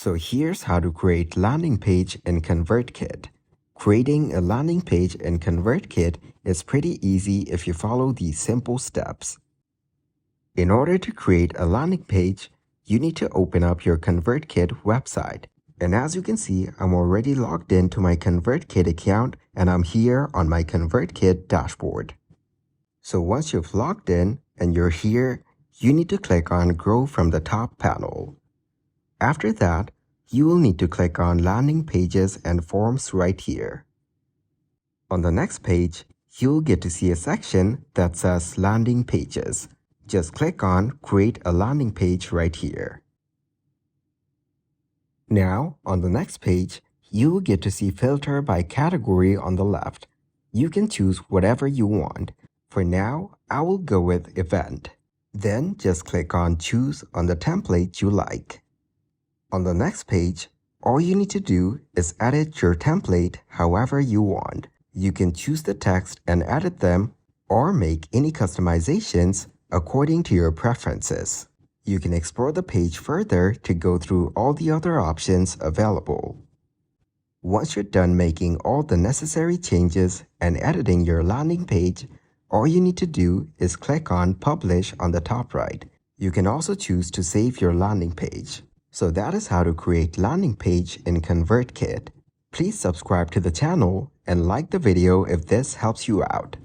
So here's how to create landing page in ConvertKit. Creating a landing page in ConvertKit is pretty easy if you follow these simple steps. In order to create a landing page, you need to open up your ConvertKit website. And as you can see, I'm already logged into my ConvertKit account and I'm here on my ConvertKit dashboard. So once you've logged in and you're here, you need to click on Grow from the top panel. After that, you will need to click on Landing Pages and Forms right here. On the next page, you'll get to see a section that says Landing Pages. Just click on Create a Landing Page right here. Now, on the next page, you will get to see Filter by Category on the left. You can choose whatever you want. For now, I will go with Event. Then just click on Choose on the template you like. On the next page, all you need to do is edit your template however you want. You can choose the text and edit them or make any customizations according to your preferences. You can explore the page further to go through all the other options available. Once you're done making all the necessary changes and editing your landing page, all you need to do is click on Publish on the top right. You can also choose to save your landing page. So that is how to create landing page in ConvertKit. Please subscribe to the channel and like the video if this helps you out.